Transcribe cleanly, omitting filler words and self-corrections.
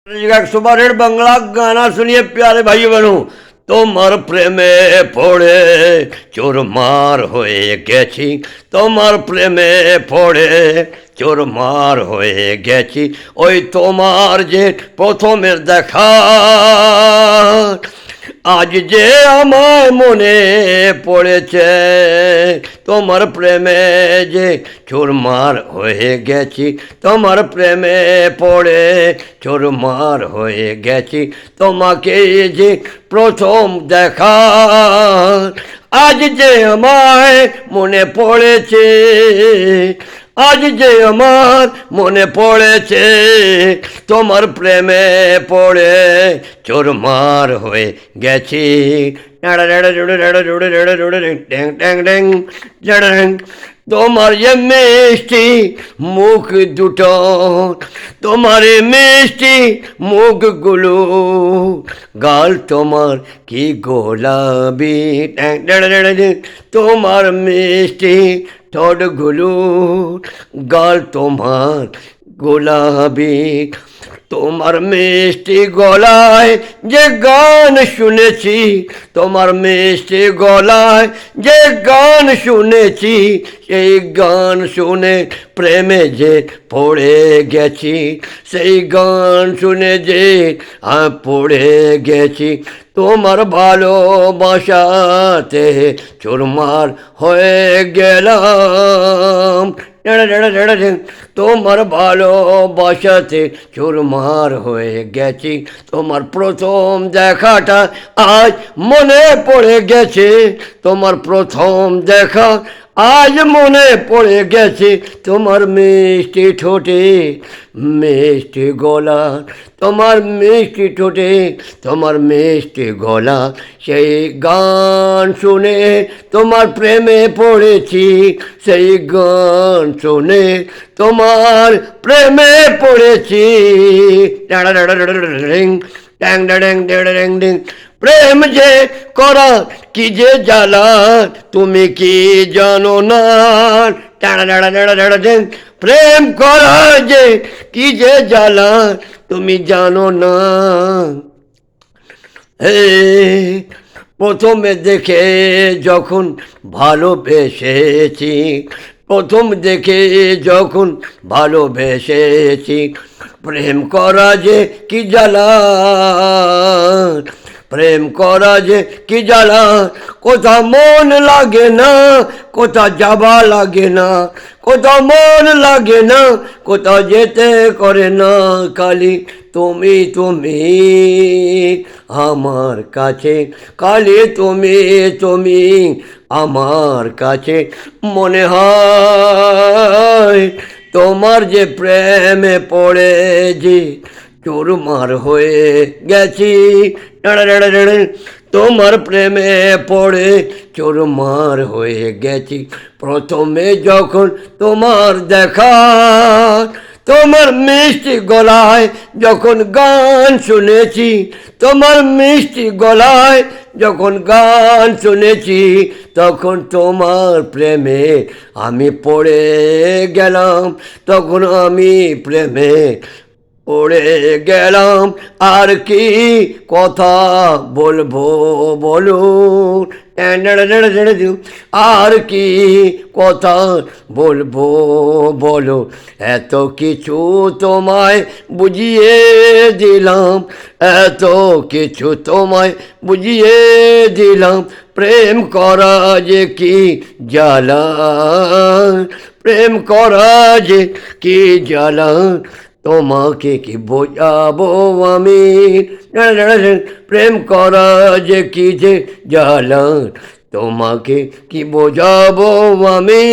एक सुबह बांग्ला गाना सुनिए प्यारे भाई बहनों। তোমার প্রেমে পড়ে চোরমার হয়ে গেছি, তোমার প্রেমে পড়ে চোরমার হয়ে গেছি। ওই তোমার যে প্রথমের দেখা, আজ যে আমার মনে পড়েছে। তোমার প্রেমে যে চোরমার হয়ে গেছি, তোমার প্রেমে পড়ে চোরমার হয়ে গেছি। তোমাকে যে প্রথম দেখা, আজ যে আমায় মনে পড়েছে, আজ যে আমার মনে পড়েছে। তোমার প্রেমে পড়ে চোরমার হয়ে গেছি। তোমার যে মিষ্টি মুখ দুটো, তোমার মিষ্টি মুখগুলো, গাল তোমার কি গোলাপি। তোমার মিষ্টি ঠোঁটগুলো, গাল তোমার গোলাপি। তোমার মিষ্টি গলায় যে গান শুনেছি, তোমার মিষ্টি গলায় যে গান শুনেছি, সেই গান শুনে প্রেমে যে পড়ে গেছি। সেই গান শুনে যে পড়ে গেছি। তোমার ভালোবাসাতে চুরমার হয়ে গেলাম। তোমার ভালোবাসাতে চুরমার হয়ে গেছি। তোমার প্রথম দেখাটা আজ মনে পড়ে গেছে। তোমার প্রথম দেখা আজ মনে পড়ে গেছে। তোমার মিষ্টি ঠোঁটে মিষ্টি গলা, তোমার মিষ্টি ঠোঁটে তোমার মিষ্টি গলা, সেই গান শুনে তোমার প্রেমে পড়েছি। সেই গান শুনে তোমার প্রেমে পড়েছি। প্রেম যে করা কি যে জ্বালা, তুমি কি জানো না। প্রেম করা যে কি যে জ্বালা, তুমি জানো না। হে প্রথমে দেখে যখন ভালোবেসেছি, প্রথম দেখে যখন ভালোবেসেছি। প্রেম করা যে কি জ্বালা, প্রেম করা যে কি জ্বালা। কোথা মন লাগে না, কোথা যাবা লাগে না, কোথা মন লাগে না, কোথা যেতে করে না। খালি তুমি তুমি আমার কাছে, খালি তুমি তুমি আমার কাছে। মনে হয় তোমার যে প্রেমে পড়ে যে চুরমার হয়ে গেছি। তোমার প্রেমে পড়ে চুরমার হয়ে গেছি। প্রথমে যখন তোমার দেখা, তোমার মিষ্টি গলায় যখন গান শুনেছি, তোমার মিষ্টি গলায় যখন গান শুনেছি, তখন তোমার প্রেমে আমি পড়ে গেলাম। তখন আমি প্রেমে পড়ে গেলাম। আর কি কথা বলবো বলুন, আর কি কথা বলবো বলো। এত কিছু তোমায় বুঝিয়ে দিলাম, এত কিছু তোমায় বুঝিয়ে দিলাম। প্রেম করা যে কি জ্বালা, প্রেম করা যে কি জ্বালা। তোমাকে কি বোঝাবো আমি, প্রেম করা যে কি যে জ্বালা। তোমাকে কি বোঝাবো আমি।